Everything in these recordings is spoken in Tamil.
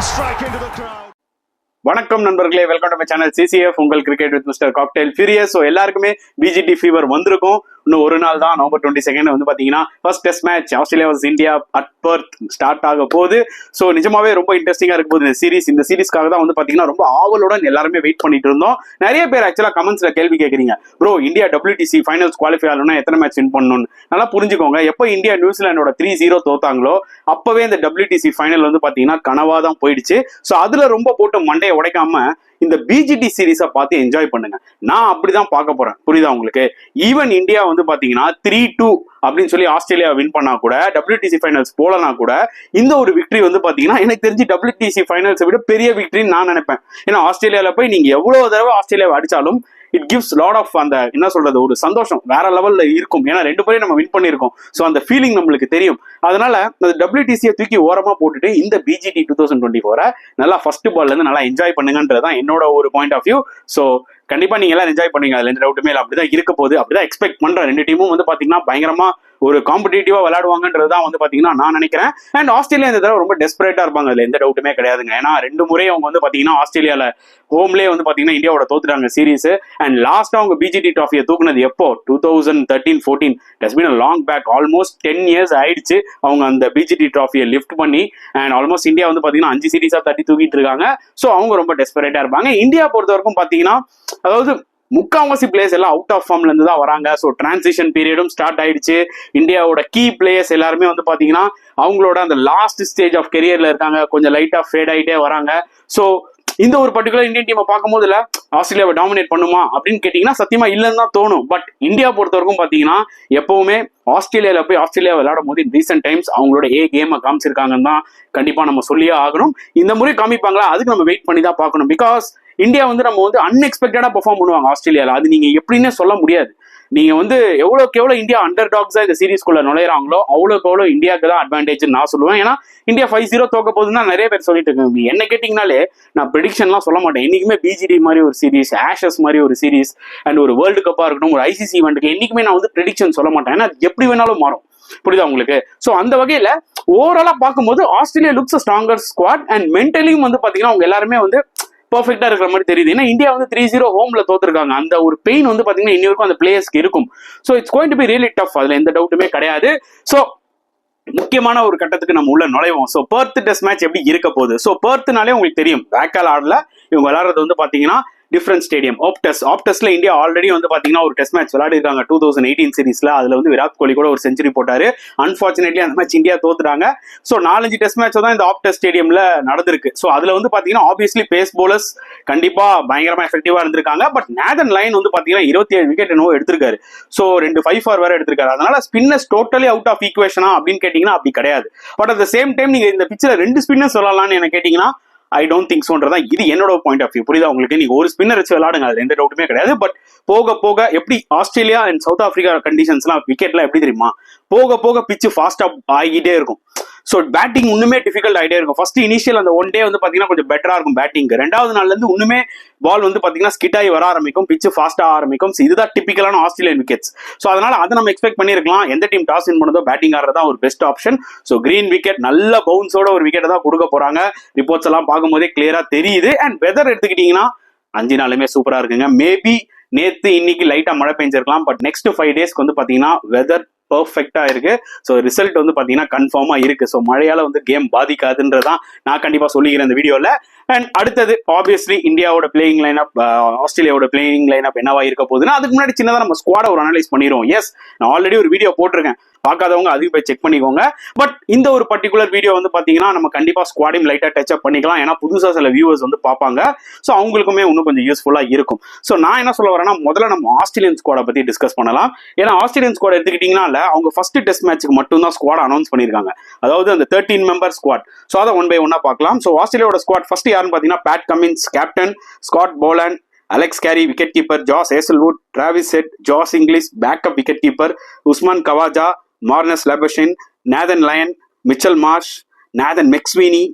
strike into the crowd. வணக்கம் நண்பர்களே, welcome to my channel CCF உங்கள் cricket with mister cocktail furious. So எல்லாருக்குமே பிஜிடி ஃபீவர் வந்திருக்கும். இன்னும் ஒரு நாள் தான், நவம்பர் 22 வந்து பார்த்தீங்கன்னா first test match Australia versus India at Perth start ஆக போகுது. ஸோ நிஜமாவே ரொம்ப இன்ட்ரெஸ்டிங்காக இருக்க போகுது இந்த சீரீஸ்க்காக தான் வந்து பார்த்தீங்கன்னா ரொம்ப ஆவலுடன் எல்லாருமே வெயிட் பண்ணிட்டு இருந்தோம். நிறைய பேர் ஆக்சுவலாக கமெண்ட்ஸ்ல கேள்வி கேட்குறீங்க, bro India WTC finals qualify ஆகணும்னா எத்தனை மேட்ச் வின் பண்ணணும்னு. நல்லா புரிஞ்சுக்கோங்க, எப்போ இந்தியா நியூசிலாண்டோட 3-0 தோத்தாங்களோ அப்பவே இந்த WTC ஃபைனல் வந்து பார்த்தீங்கன்னா கனவா தான் போயிடுச்சு. ஸோ அதுல ரொம்ப போட்டு மண்டையை உடைக்காம இந்த பிஜிடி சீரீஸை பார்த்து என்ஜாய் பண்ணுங்க. நான் அப்படிதான் பார்க்க போறேன், புரியுதா உங்களுக்கு? ஈவன் இந்தியா வந்து பாத்தீங்கன்னா 3-2 அப்படின்னு சொல்லி ஆஸ்திரேலியா வின் பண்ணா கூட, WTC ஃபைனல்ஸ் போலனா கூட, இந்த ஒரு விக்டரி வந்து பாத்தீங்கன்னா எனக்கு தெரிஞ்சு WTC ஃபைனல்ஸை விட பெரிய விக்டரின்னு நான் நினைப்பேன். ஏன்னா ஆஸ்திரேலியால போய் நீங்க எவ்வளவு தடவை ஆஸ்திரேலியாவை அடிச்சாலும் இட் கிவ்ஸ் லாட் ஆஃப் அந்த என்ன சொல்றது ஒரு சந்தோஷம் வேற லெவல்ல இருக்கும். ஏன்னா 2 பேரையும் நம்ம வின் பண்ணியிருக்கோம். ஸோ அந்த ஃபீலிங் நம்மளுக்கு தெரியும். அதனால அந்த WTC-யை தூக்கி ஓரமா போட்டுட்டு இந்த BGT 2024 நல்லா ஃபர்ஸ்ட் பால்ல இருந்து நல்லா என்ஜாய் பண்ணுங்கன்றதுதான் என்னோட ஒரு பாயிண்ட் ஆஃப் வியூ. ஸோ கண்டிப்பா நீங்க எல்லாம் என்ஜாய் பண்ணுங்க. அதுல எந்த டவுட்டுமே இல்லை. அப்படிதான் இருக்க போகுது, அப்படிதான் எக்ஸ்பெக்ட் பண்றேன். 2 டீமும் வந்து பாத்தீங்கன்னா பயங்கரமா ஒரு காம்படிட்டிவா விளையாடுவாங்கன்றதுதான் வந்து பாத்தீங்கன்னா நான் நினைக்கிறேன். அண்ட் ஆஸ்திரேலியா இந்த தடவை ரொம்ப டெஸ்பரேட்டா இருப்பாங்க, அதுல எந்த டவுட்டுமே கிடையாதுங்க. ஏன்னா 2 முறை அவங்க வந்து பாத்தீங்கன்னா ஆஸ்திரேலியால ஹோம்லேயே வந்து பாத்தீங்கன்னா இந்தியாவோட தோத்துட்டாங்க சீரீஸ். அண்ட் லாஸ்டா அவங்க BGT ட்ராஃபியை தூக்குனது எப்போ? 2013-14. It's been a long back, almost 10 years ஆயிடுச்சு அவங்க அந்த BGT ட்ராஃபியை லிஃப்ட் பண்ணி. அண்ட் ஆல்மோஸ்ட் இந்தியா வந்து பாத்தீங்கன்னா 5 சீரீஸா தட்டி தூக்கிட்டு இருக்காங்க. ஸோ அவங்க ரொம்ப டெஸ்பரேட்டா இருப்பாங்க. இந்தியா பொறுத்த வரைக்கும் பாத்தீங்கன்னா அதாவது முக்காவாசி பிளேயர்ஸ் எல்லாம் அவுட் ஆஃப் ஃபார்ம்ல இருந்து தான் வராங்க. ஸோ டிரான்சிஷன் பீரியடும் ஸ்டார்ட் ஆயிடுச்சு. இந்தியாவோட கீ பிளேயர்ஸ் எல்லாருமே வந்து பாத்தீங்கன்னா அவங்களோட அந்த லாஸ்ட் ஸ்டேஜ் ஆஃப் கெரியர்ல இருக்காங்க. கொஞ்சம் லைட்டா ஃபேட் ஆகிட்டே வராங்க. ஸோ இந்த ஒரு பர்டிகுலர் இந்தியன் டீமை பார்க்கும் போதுல ஆஸ்திரேலியாவை டாமினேட் பண்ணுமா அப்படின்னு கேட்டீங்கன்னா சத்தியமா இல்லைன்னு தான் தோணும். பட் இந்தியா பொறுத்த வரைக்கும் பாத்தீங்கன்னா எப்பவுமே ஆஸ்திரேலியால போய் ஆஸ்திரேலியா விளையாடும் போது ரீசெண்ட் டைம்ஸ் அவங்களோட கேமை காமிச்சிருக்காங்கன்னு தான் கண்டிப்பா நம்ம சொல்லியே ஆகணும். இந்த முறை காமிப்பாங்களா, அதுக்கு நம்ம வெயிட் பண்ணி தான் பார்க்கணும். பிகாஸ் இந்தியா வந்து நம்ம வந்து அன்எக்ஸ்பெக்டடா பெர்ஃபார்ம் பண்ணுவாங்க ஆஸ்திரேலியால. அது நீங்க எப்படின்னே சொல்ல முடியாது. நீங்க வந்து எவ்வளவுக்கு எவ்வளவு இந்தியா அண்டர் டாக்ஸா இந்த சீரீஸ்குள்ள நுழையிறாங்களோ அவ்வளவுக்கு எவ்வளவு இந்தியாவுக்கு தான் அட்வான்டேஜ் நான் சொல்லுவேன். ஏன்னா இந்தியா 5-0 தோக்க போகுதுன்னு தான் நிறைய பேர் சொல்லிட்டு இருக்காங்க. என்ன கேட்டீங்கனாலே நான் ப்ரெடிக்ஷன்லாம் சொல்ல மாட்டேன். என்னைக்குமே BGT மாதிரி ஒரு சீரீஸ், ஆஷஸ் மாதிரி ஒரு சீரீஸ், அண்ட் ஒரு வேர்ல்டு கப்பா இருக்கட்டும், ஒரு ICC ஈவெண்ட்டுக்கு என்னைக்குமே நான் வந்து ப்ரெடிக்ஷன் சொல்ல மாட்டேன். ஏன்னா எப்படி வேணாலும் மாறும், புரியுதா உங்களுக்கு? ஸோ அந்த வகையில ஓவராலா பார்க்கும்போது Australia looks stronger squad. And மென்டலியும் வந்து பாத்தீங்கன்னா அவங்க எல்லாருமே வந்து பர்ஃபெக்டா இருக்கிற மாதிரி தெரியுது. ஏன்னா இந்தியா வந்து 3-0 ஹோம்ல தோத்துருக்காங்க. அந்த ஒரு பெயின் வந்து பாத்தீங்கன்னா இன்னி வரைக்கும் அந்த பிளேயர்ஸ்க்கு இருக்கும். So it's going to be really tough, அதுல எந்த டவுட்டுமே கிடையாது. ஸோ முக்கியமான ஒரு கட்டத்துக்கு நம்ம உள்ள நுழைவோம். ஸோ பெர்த் டெஸ்ட் மேட்ச் எப்படி இருக்க போகுது? ஸோ பெர்த்னாலே உங்களுக்கு தெரியும், பேக்கால் ஆடல இவங்க விளையாடுறது வந்து பாத்தீங்கன்னா டிஃபரன்ட் ஸ்டேடியம் ஆப்டஸ்ல இந்தியா ஆல்ரெடி வந்து பாத்தீங்கன்னா ஒரு டெஸ்ட் மேட்ச் விளையாடி இருக்காங்க 2018 சீரீஸ்ல. அதுல வந்து விராட் கோலி கூட ஒரு செஞ்சுரி போட்டாரு. அன்பார்ச்சுனேட்லி அந்த மேட்ச் இந்தியா தோத்துட்டாங்க. ஸோ 4-5 டெஸ்ட் மேட்ச் தான் இந்த ஆப்டஸ் ஸ்டேடியம்ல நடந்திருக்கு. ஸோ அதுல வந்து பாத்தீங்கன்னா ஆப்வியஸ்லி பேஸ் போலர்ஸ் கண்டிப்பா பயங்கரமா எஃபெக்டிவா இருந்திருக்காங்க. பட் நேதன் லைன் வந்து பாத்தீங்கன்னா 27 விக்கெட் என்னவோ எடுத்திருக்காரு. ஸோ 2 5-4 வேற எடுத்திருக்காரு. அதனால ஸ்பின்னர்ஸ் டோட்டலி அவுட் ஆஃப் ஈக்குவேஷனா அப்படின்னு கேட்டீங்கன்னா அப்படி கிடையாது. But at the same time நீங்க இந்த பிச்சில் 2 ஸ்பின்னர்ஸ் சொல்லலாம்னு என்ன கேட்டீங்கன்னா ஐ டோன்ட் திங்க் சோன்றதா இது என்னோட பாயிண்ட் ஆஃப் வியூ. புரியுதா உங்களுக்கு? நீங்க ஒரு ஸ்பின்னர் வச்சு விளையாடுங்க, அது எந்த டவுட்டுமே கிடையாது. பட் போக போக எப்படி ஆஸ்திரேலியா அண்ட் சவுத் ஆப்பிரிக்கா கண்டிஷன்ஸ்லாம் விக்கெட்லாம் எப்படி தெரியுமா, போக போக பிச்சு ஃபாஸ்டா ஆகிட்டே இருக்கும். ஸோ பேட்டிங் இன்னுமே டிஃபிகல்ட் ஆகிட்டே இருக்கும். ஃபர்ஸ்ட் இனிஷியல் அந்த 1 டே வந்து பாத்தீங்கன்னா கொஞ்சம் பெட்டரா இருக்கும் பேட்டிங். 2வது நாள்ல இருந்து இன்னுமே பால் வந்து பாத்தீங்கன்னா ஸ்கிட் ஆகி வர ஆரம்பிக்கும், பிச்சு ஃபாஸ்டா ஆரம்பிக்கும். இதுதான் டிபிக்கலான ஆஸ்திரேலியன் விக்கெட்ஸ். ஸோ அதனால அதை நம்ம எக்ஸ்பெக்ட் பண்ணிருக்கலாம். எந்த டீம் டாஸ் வின் பண்ணதோ பேட்டிங் ஆடுறதா ஒரு best option. So green wicket நல்ல பவுன்ஸோட ஒரு விக்கெட்டை தான் கொடுக்க போறாங்க. ரிப்போர்ட்ஸ் எல்லாம் பார்க்கும்போதே கிளியரா தெரியுது. அண்ட் வெதர் எடுத்துக்கிட்டீங்கன்னா 5 நாளுமே சூப்பரா இருக்குங்க. மேபி நேத்து இன்னைக்கு லைட்டா மழை பெஞ்சிருக்கலாம். பட் நெக்ஸ்ட் 5 டேஸ்க்கு வந்து பாத்தீங்கன்னா வெதர் பர்ஃபெக்டா இருக்கு. ஸோ ரிசல்ட் வந்து பாத்தீங்கன்னா கன்ஃபார்மா இருக்கு. ஸோ மழையால வந்து கேம் பாதிக்காதுன்றதான் நான் கண்டிப்பா சொல்லிக்கிறேன் இந்த வீடியோல. அண்ட் அடுத்தது ஆப்வியஸ்லி இந்தியாவோட பிளேயிங் லைனப், ஆஸ்திரேலியாவோட பிளேயிங் லைனப் என்னவா இருக்க போகுதுன்னா அதுக்கு முன்னாடி சின்னதா நம்ம ஸ்குவாட ஒரு அனலைஸ் பண்ணிடுவோம். எஸ், நான் ஆல்ரெடி ஒரு வீடியோ போட்டிருக்கேன், பார்க்காதவங்க அதுக்கு போய் செக் பண்ணிக்கோங்க. பட் இந்த ஒரு பர்டிகுலர் வீடியோ வந்து பாத்தீங்கன்னா நம்ம கண்டிப்பா ஸ்குவாடையும் லைட்டா டச் அப் பண்ணிக்கலாம். ஏன்னா புதுசா சில வியூவர்ஸ் வந்து பார்ப்பாங்க. ஸோ அவங்களுக்குமே இன்னும் கொஞ்சம் யூஸ்ஃபுல்லா இருக்கும். ஸோ நான் என்ன சொல்ல வரேன்னா முதல்ல நம்ம ஆஸ்திரேலியன் ஸ்குவாடை பத்தி டிஸ்கஸ் பண்ணலாம். ஏன்னா ஆஸ்திரேலியன் ஸ்குவாட் எடுத்துக்கிட்டீங்கன்னா அவங்க ஃபர்ஸ்ட் டெஸ்ட் மேட்ச்சுக்கு மட்டும் தான் ஸ்குவாட் அனௌன்ஸ் பண்ணிருக்காங்க. அதாவது அந்த 13 மெம்பர் ஸ்குவாட். ஸோ அதை 1 by 1 பார்க்கலாம். ஸோ ஆஸ்திரேலியாவோட ஸ்குவாட் ஃபர்ஸ்ட் யாருன்னு பாத்தீங்கன்னா Pat Cummins captain, Scott Boland, Alex Carey wicket keeper, Josh Hazlewood, Travis Head, Josh Inglis backup wicket keeper, Usman Khawaja, Marnus Labuschagne, Nathan Lyon, Mitchell Marsh, Nathan McSweeney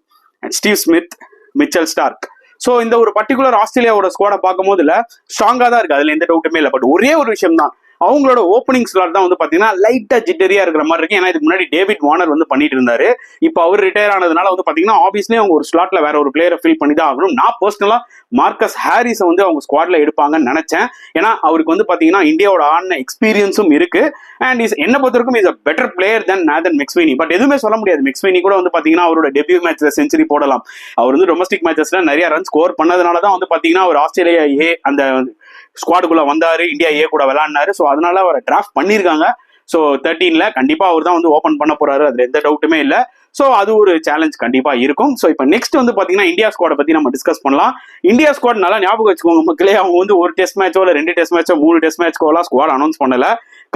and Steve Smith, Mitchell Starc. So இந்த ஒரு பர்டிகுலர் ஆஸ்திரேலியாவோட ஸ்குவாடை பார்க்கும் போதுல ஸ்ட்ராங்கா தான் இருக்கு, அதுல எந்த டவுட்டுமே இல்லை. பட் ஒரே ஒரு விஷயம் தான், அவங்களோட ஓப்பனிங் ஸ்லாட் தான் வந்து பாத்தீங்கன்னா லைட்டா ஜிட்டரியா இருக்கிற மாதிரி இருக்கு. ஏன்னா இதுக்கு முன்னாடி டேவிட் வார்னர் வந்து பண்ணிட்டு இருந்தாரு. இப்போ அவர் ரிட்டையர் ஆனதுனால வந்து பாத்தீங்கன்னா ஆப்வியஸ்லி அவங்க ஒரு ஸ்லாட்ல வேற ஒரு பிளேயரை ஃபில் பண்ணி தான் ஆகணும். நான் பர்சனலா மார்க்கஸ் ஹாரிஸை வந்து அவங்க ஸ்குவாட்ல எடுப்பாங்கன்னு நினைச்சேன். ஏன்னா அவருக்கு வந்து பாத்தீங்கன்னா இந்தியாவோட ஆடின எக்ஸ்பீரியன்ஸும் இருக்கு. அண்ட் என்ன பொறுத்தவரைக்கும் is a better player then Nathan McSweeney. But எதுவுமே சொல்ல முடியாது. மெக்ஸ்வீனி கூட வந்து பாத்தீங்கன்னா அவரோட டெபியூ மேட்ச்ல செஞ்சுரி போடலாம். அவர் வந்து டொமஸ்டிக் மேட்சஸ்ல நிறைய ரன் ஸ்கோர் பண்ணதுனால தான் வந்து பாத்தீங்கன்னா அவர் ஆஸ்திரேலியா ஏ அந்த ஸ்குவாடுக்குள்ள வந்தாரு, இந்தியா ஏ கூட விளையாடினாரு. ஸோ அதனால அவரை டிராஃப்ட் பண்ணியிருக்காங்க. ஸோ 13ல கண்டிப்பா அவர் தான் வந்து ஓபன் பண்ண போறாரு, அதுல எந்த டவுட்டுமே இல்லை. ஸோ அது ஒரு சேலஞ்ச் கண்டிப்பா இருக்கும். ஸோ இப்போ நெக்ஸ்ட் வந்து பாத்தீங்கன்னா இந்தியா ஸ்குவாடை பத்தி நம்ம டிஸ்கஸ் பண்ணலாம். இந்தியா ஸ்குவாட் நல்லா ஞாபகம் வச்சுக்கோங்க மக்களே. அவங்க வந்து ஒரு டெஸ்ட் மேட்சோ இல்லை 2 டெஸ்ட் மேட்சோ 3 டெஸ்ட் மேட்ச்க்கோலாம் ஸ்குவாட் அனௌன்ஸ் பண்ணல.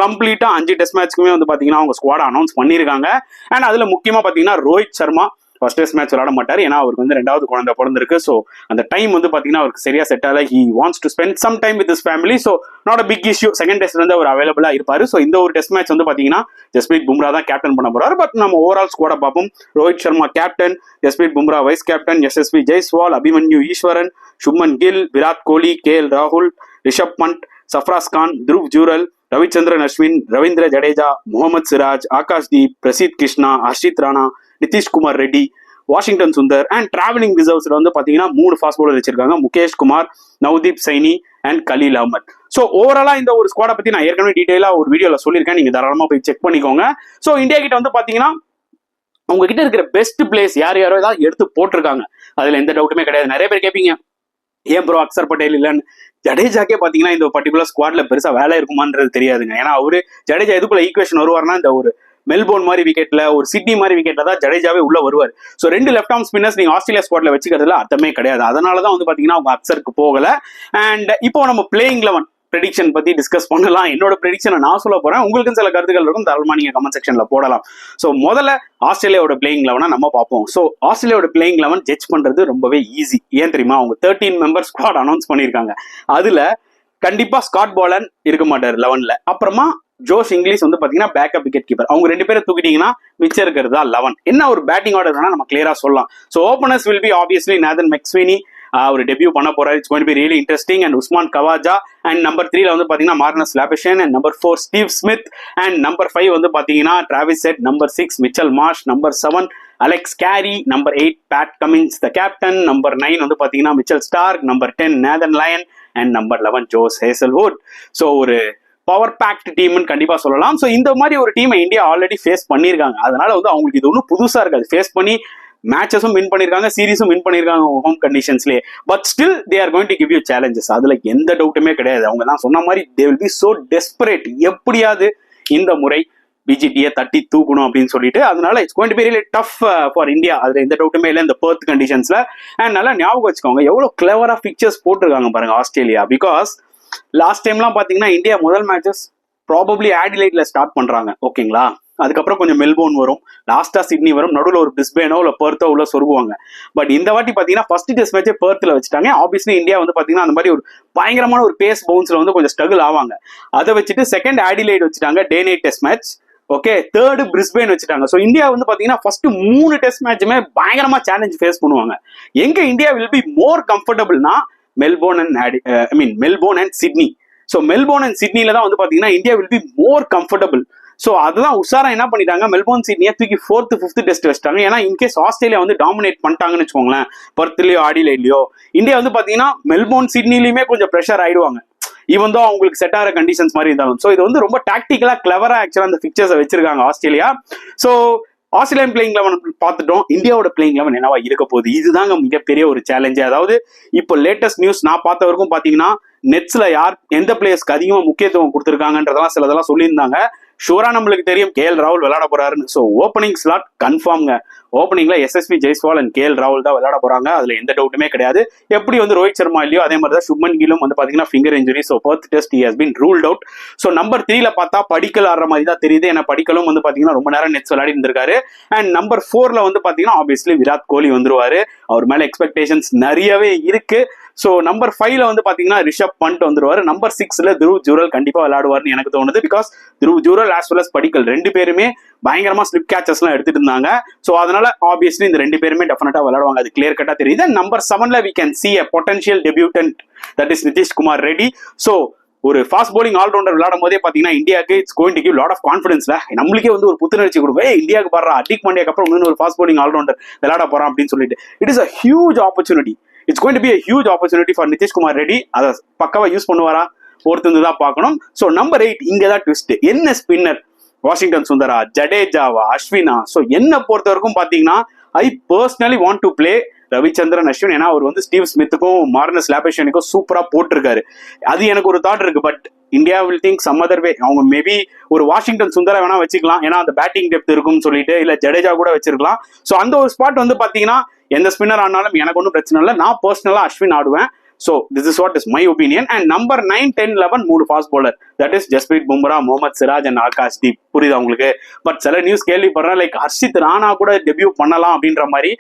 கம்ப்ளீட்டா 5 டெஸ்ட் மேட்ச்க்குமே வந்து பாத்தீங்கன்னா அவங்க ஸ்குவாட் அனௌன்ஸ் பண்ணிருக்காங்க. அண்ட் அதுல முக்கியமா பாத்தீங்கன்னா Rohit Sharma first test match விளையாட மாட்டார். ஏன்னா அவருக்கு வந்து 2வது குழந்தை பிறந்திருக்கு. ஸோ அந்த டைம் வந்து பாத்தீங்கன்னா அவருக்கு சரியா செட் ஆகல. He wants to spend some time with his family. So not a big issue. Second டெஸ்ட்ல இருந்து அவர் அவைலபிளா இருப்பாரு. ஸோ இந்த ஒரு டெஸ்ட் மேட்ச் வந்து பாத்தீங்கன்னா ஜஸ்பிரீத் பும்ரா தான் கேப்டன் பண்ண போறாரு. பட் நம்ம ஓவரால் ஸ்குவாட பார்ப்போம். Rohit Sharma captain, Jasprit Bumrah vice captain, Yashasvi Jaiswal, Abhimanyu Easwaran, Shubman Gill, Virat Kohli, KL ராகுல், Rishabh Pant, Sarfaraz Khan, Dhruv Jurel, Ravichandran Ashwin, Ravindra Jadeja, Mohammed Siraj, Akash Deep, Prasidh Krishna, Harshit Rana, Nitish Kumar Reddy, Washington Sundar. And travelling ரிசர்வ்ஸ்ல வந்து பாத்தீங்கன்னா 3 ஃபாஸ்ட் பவுலர் வச்சிருக்காங்க. முகேஷ் குமார், நவ்தீப் சைனி அண்ட் கலீல் அஹ்மத். ஸோ ஓவராலா இந்த ஒரு ஸ்குவாடை பத்தி நான் ஏற்கனவே டீடைலா ஒரு வீடியோல சொல்லியிருக்கேன். நீங்க தாராளமா போய் செக் பண்ணிக்கோங்க. ஸோ இந்தியா கிட்ட வந்து பாத்தீங்கன்னா உங்ககிட்ட இருக்கிற பெஸ்ட் பிளேஸ் யார் யாரோ ஏதாவது எடுத்து போட்டிருக்காங்க. அதுல எந்த டவுட்டுமே கிடையாது. நிறைய பேர் கேட்பீங்க ஏன் ப்ரோ அக்சர் பட்டேல் இல்லைன்னு. ஜடேஜாக்கே பாத்தீங்கன்னா இந்த பர்டிகுலர் ஸ்குவாட்ல பெருசா வேலை இருக்குமான்றது தெரியாதுங்க. ஏன்னா அவரு ஜடேஜா எதுக்குள்ள ஈக்குவேஷன் வருவார்னா இந்த ஒரு மெல்போர்ன் மாதிரி விக்கெட்ல, ஒரு சிட்னி மாதிரி விக்கெட்ல தான் ஜடேஜாவே உள்ள வருவார். ஸோ 2 லெஃப்ட் ஆர்ம் ஸ்பின்னர்ஸ் நீங்க ஆஸ்திரேலியா ஸ்குவாட்ல வச்சுக்கிறதுல அர்த்தமே கிடையாது. அதனாலதான் வந்து பாத்தீங்கன்னா அவங்க அக்சருக்கு போகல. அண்ட் இப்போ நம்ம பிளேயிங் 11 ப்ரெடிக்ஷன் பத்தி டிஸ்கஸ் பண்ணலாம். என்னோட ப்ரெடிக்ஷனை நான் சொல்ல போறேன். உங்களுக்கு சில கருத்துக்கள் இருக்கும், தாராளமா நீங்க கமெண்ட் செக்ஷன்ல போடலாம். ஸோ முதல்ல ஆஸ்திரேலியாவோட பிளேயிங் 11 நம்ம பார்ப்போம். ஸோ ஆஸ்திரேலியாவோட பிளேயிங் 11 ஜட்ஜ் பண்றது ரொம்பவே ஈஸி. ஏன் தெரியுமா? அவங்க 13 மெம்பர் ஸ்குவாட் அனௌன்ஸ் பண்ணியிருக்காங்க. அதுல கண்டிப்பா ஸ்காட் பாலன் இருக்க மாட்டார் 11ல. அப்புறமா ஜோஷ் இங்கிலீஷ் வந்து பாத்தீங்கன்னா பேக்கப் விக்கெட் கீப்பர். அவங்க 2 பேரை தூக்கிட்டீங்கன்னா மிச்சம் இருக்கிறதா 11. என்ன ஒரு பேட்டிங் ஆர்டர் வேணா நம்ம கிளியரா சொல்லலாம். So openers will be obviously Nathan McSweeney, அவர் டெபியூ பண்ண போறாரு. It's going to be really interesting. And Usman Khawaja. And number 3ல வந்து பாத்தீங்கன்னா Marnus Labuschagne. And number 4 Steve Smith. And number 5 வந்து பாத்தீங்கன்னா Travis Head. Number 6 Mitchell Marsh. Number 7 Alex Carey. Number 8 Pat Cummins the captain. Number 9 வந்து பாத்தீங்கன்னா Mitchell Starc. Number 10 Nathan Lyon. And number 11 Jose Hazlewood. So ஒரு பவர் பேக்ட் டீம்னு கண்டிப்பா சொல்லலாம். ஸோ இந்த மாதிரி ஒரு டீமை இந்தியா ஆல்ரெடி ஃபேஸ் பண்ணியிருக்காங்க. அதனால வந்து அவங்களுக்கு இது ஒன்றும் புதுசா இருக்காது. ஃபேஸ் பண்ணி மேட்சஸும் வின் பண்ணிருக்காங்க, சீரீஸும் வின் பண்ணிருக்காங்க ஹோம் கண்டிஷன்ஸ்லயே. But still they are going to give you challenges. அதுல எந்த டவுட்டுமே கிடையாது. அவங்க தான் சொன்ன மாதிரி they will be so desperate, எப்படியாவது இந்த முறை பிஜிடியை தட்டி தூக்கணும் அப்படின்னு சொல்லிட்டு. அதனால it's going to be really tough for India. அதுல எந்த டவுட்டுமே இல்லை இந்த பெர்த் கண்டிஷன்ஸ்ல. அண்ட் நல்லா ஞாபகம் வச்சுக்கோங்க எவ்வளவு கிளவரா பிக்சர்ஸ் போட்டிருக்காங்க பாருங்க ஆஸ்திரேலியா. பிகாஸ் லாஸ்ட் டைம்லாம் பாத்தீங்கன்னா இந்தியா முதல் மேட்சஸ் ப்ராபப்ளி ஆடிலைட்ல ஸ்டார்ட் பண்றாங்க, ஓகேங்களா? அதுக்கப்புறம் கொஞ்சம் மெல்போர்ன் வரும், லாஸ்டா சிட்னி வரும், நடுவில் ஒரு பிரிஸ்பேனோ இல்ல பெர்த்தோ உள்ள சொருகுவாங்க. பட் இந்த வாட்டி பாத்தீங்கன்னா ஃபர்ஸ்ட் டெஸ்ட் மேட்சே பெர்த்ல வச்சுட்டாங்க. ஆப்வியஸ்லி இந்தியா வந்து பாத்தீங்கன்னா அந்த மாதிரி ஒரு பயங்கரமான ஒரு பேஸ் பவுன்ஸ்ல வந்து கொஞ்சம் ஸ்ட்ரகிள் ஆவாங்க. அதை வச்சுட்டு செகண்ட் ஆடிலைட் வச்சுட்டாங்க, day night test match. Okay, third Brisbane வச்சுட்டாங்க. ஸோ இந்தியா வந்து பாத்தீங்கன்னா ஃபர்ஸ்ட் 3 டெஸ்ட் மேட்சுமே பயங்கரமா சேலஞ்ச் ஃபேஸ் பண்ணுவாங்க. எங்க இந்தியா வில் பி மோர் கம்ஃபர்டபுள்னா Melbourne and Sydney. So Melbourne and சிட்னில தான் வந்து பாத்தீங்கன்னா India will be more comfortable. So அதுதான் உஷாரா என்ன பண்ணிட்டாங்க, மெல்போர்ன் சிட்னியை தூக்கி 4th 5th டெஸ்ட் வச்சிட்டாங்க. ஏன்னா இன்கேஸ் ஆஸ்திரேலியா வந்து டாமினேட் பண்ணிட்டாங்கன்னு வச்சுக்கோங்களேன், பர்த்லயோ ஆடிலைட்லயோ, இந்தியா வந்து பாத்தீங்கன்னா மெல்போர்ன் சிட்னிலயுமே கொஞ்சம் ப்ரெஷர் ஆயிடுவாங்க, ஈவன் தான் அவங்களுக்கு செட் ஆகிற கண்டிஷன்ஸ் மாதிரி இருந்தாலும். ஸோ இது வந்து ரொம்ப டாக்டிக்கலா கிளவரா ஆக்சுவலா அந்த பிக்சர்ஸை வச்சிருக்காங்க ஆஸ்திரேலியா. ஸோ ஆஸ்திரேலியன் பிளேயிங் 11 பார்த்துட்டோம். இந்தியாவோட பிளேயிங் 11 என்னவா இருக்க போகுது, இதுதாங்க மிகப்பெரிய ஒரு சேலஞ்சு. அதாவது இப்போ லேட்டஸ்ட் நியூஸ் நான் பார்த்த வரைக்கும் பாத்தீங்கன்னா நெட்ஸ்ல யார் எந்த பிளேயர்ஸ்க்கு அதிகமா முக்கியத்துவம் கொடுத்துருக்காங்கன்றதெல்லாம் சிலதெல்லாம் சொல்லியிருந்தாங்க. ஷூரா நம்மளுக்கு தெரியும் கேஎல் ராகுல் விளையாட போறாருன்னு. ஸோ ஓப்பனிங் ஸ்லாட் கன்ஃபார்ம்ங்க. ஓப்பனிங்ல எஸ்எஸ்வி ஜெய்ஸ்வால் அண்ட் கேஎல் ராகுல் தான் விளையாட போறாங்க, அதுல எந்த டவுட்டுமே கிடையாது. எப்படி வந்து ரோஹித் சர்மா இல்லையோ அதே மாதிரி தான் சுப்மன் கிலும் வந்து பாத்தீங்கன்னா finger injury, so Perth test he has been ruled out. So number 3ல பார்த்தா படிக்கல் ஆடுற மாதிரி தான் தெரியுது. ஏன்னா படிக்கலும் வந்து பாத்தீங்கன்னா ரொம்ப நேரம் நெட்ஸ் விளையாடி இருந்திருக்காரு. அண்ட் நம்பர் 4ல வந்து பாத்தீங்கன்னா ஆப்வியஸ்லி விராட் கோலி வந்துருவாரு. அவர் மேல எக்ஸ்பெக்டேஷன்ஸ் நிறையவே இருக்கு. ஸோ நம்பர் 5ல வந்து பாத்தீங்கன்னா ரிஷப் பண்ட் வந்துருவாரு. நம்பர் 6ல துருவ் ஜூரல் கண்டிப்பா விளையாடுவார்னு எனக்கு தோணுது. Because Dhruv Jurel as well as Padikkal 2 பேருமே பயங்கரமா ஸ்லிப் கேச்சஸ் எல்லாம் எடுத்துட்டு இருந்தாங்க. ஸோ அதனால ஆப்வியஸ்லி இந்த 2 பேருமே டெஃபினட்டா விளையாடுவாங்க, அது கிளியர் கட்டா தெரியுது. நம்பர் 7ல we can see a potential debutant, that is Nitish Kumar Reddy. So ஒரு ஃபாஸ்ட் போலிங் ஆல்ரவுண்டர் விளையாடும் போதே பாத்தீங்கன்னா இந்தியாவுக்கு it's going to give lot of கான்ஃபிடன்ஸ்ல நம்மளுக்கே வந்து ஒரு புத்துணர்ச்சி கொடுக்கும். இந்தியாவுக்கு பாடுற ஹர்திக் பாண்டியாக்கு அப்புறம் இன்னொரு ஒரு ஃபாஸ்ட் போலிங் ஆல்ரவுண்டர் விளையாட போறான் அப்படின்னு சொல்லிட்டு it is a huge opportunity. It's going to be a huge opportunity for Nitish Kumar Reddy. அதை பக்காவா யூஸ் பண்ணுவாரா ஒருத்தந்து தான் பார்க்கணும். ஸோ நம்பர் 8 இங்கதான் ட்விஸ்ட். என்ன ஸ்பின்னர், வாஷிங்டன் சுந்தரா, ஜடேஜாவா, அஸ்வினா. ஸோ என்ன பொறுத்த வரைக்கும் பாத்தீங்கன்னா I personally want to play Ravichandran Ashwin. ஏன்னா அவர் வந்து ஸ்டீவ் ஸ்மித்துக்கும் மார்னஸ் லாபேஷனுக்கும் சூப்பரா போட்டிருக்காரு. அது எனக்கு ஒரு தாட் இருக்கு. But India will think some other way. அவங்க மேபி ஒரு வாஷிங்டன் சுந்தரா வேணா வச்சுக்கலாம், ஏன்னா அந்த பேட்டிங் டெப்த் இருக்கும்னு சொல்லிட்டு, இல்ல ஜடேஜா கூட வச்சிருக்கலாம். ஸோ அந்த ஒரு ஸ்பாட் வந்து பாத்தீங்கன்னா எந்த ஸ்பின்னர் ஆனாலும் எனக்கு ஒன்றும் பிரச்சனை இல்லை. நான் பர்சனலா அஸ்வின் ஆடுவேன். So this is what is my opinion. And number 9, 10, 11 மூணு fast bowler, that is Jasprit Bumrah, Mohammed Siraj and Akash Deep. புரியுதா உங்களுக்கு? பட் சில நியூஸ் கேள்விப்படுறேன் லைக் ஹர்ஷித் ராணா கூட டெபியூ பண்ணலாம் அப்படின்ற மாதிரி.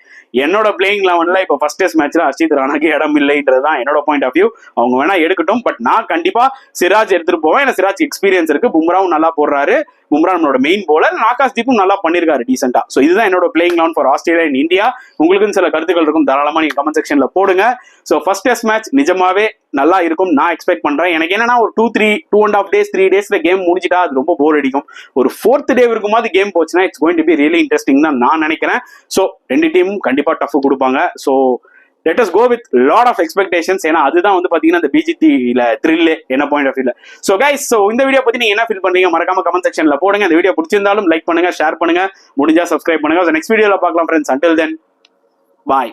என்னோட பிளேயிங் லெவன்ல இப்போ ஃபர்ஸ்ட் டெஸ்ட் மேட்ச்ல ஹர்ஷித் ராணாக்கு இடம் இல்லைன்றதுதான் என்னோட பாயிண்ட் ஆஃப் வியூ. அவங்க வேணா எடுக்கட்டும், பட் நான் கண்டிப்பா சிராஜ் எடுத்துட்டு போவேன். ஏன்னா சிராஜ் எக்ஸ்பீரியன்ஸ் இருக்கு, பும்ராவும் நல்லா போடுறாரு, பும்ரா நம்மளோட மெயின் போலர், ஆகாஷ் தீப்பும் நல்லா பண்ணிருக்காரு டீசென்டா. ஸோ இதுதான் என்னோட playing eleven for Australia and India. உங்களுக்கும் சில கருத்துக்கள் இருக்கும், தாராளமா நீங்க கமெண்ட் செக்ஷன்ல போடுங்க. ஸோ ஃபர்ஸ்ட் டெஸ்ட் மேட்ச் நிஜமாவே நல்லா இருக்கும் நான் எக்ஸ்பெக்ட் பண்றேன். எனக்கு என்னன்னா ஒரு 2.5 days 3 daysல கேம் முடிஞ்சிட்டா அது ரொம்ப போர் அடிக்கும். ஒரு 4th day இருக்கும்போது கேம் போச்சுன்னா it's going to be really interesting தான் நான் நினைக்கிறேன். ஸோ ரெண்டு டீமும் கண்டிப்பா டஃப் கொடுப்பாங்க. So let us go with lot of expectations. ஏன்னா அதுதான் வந்து பாத்தீங்கன்னா இந்த பிஜிடில த்ரில் என்ன பாயிண்ட் ஆஃப் வியூல. சோ கைஸ், சோ இந்த வீடியோ பத்தி நீங்க என்ன ஃபீல் பண்றீங்க மறக்காம கமெண்ட் செக்ஷன்ல போடுங்க. இந்த வீடியோ பிடிச்சிருந்தாலும் லைக் பண்ணுங்க, ஷேர் பண்ணுங்க, முடிஞ்சா சப்ஸ்கிரைப் பண்ணுங்க. நெக்ஸ்ட் வீடியோல பார்க்கலாம் ஃப்ரெண்ட்ஸ். until then bye.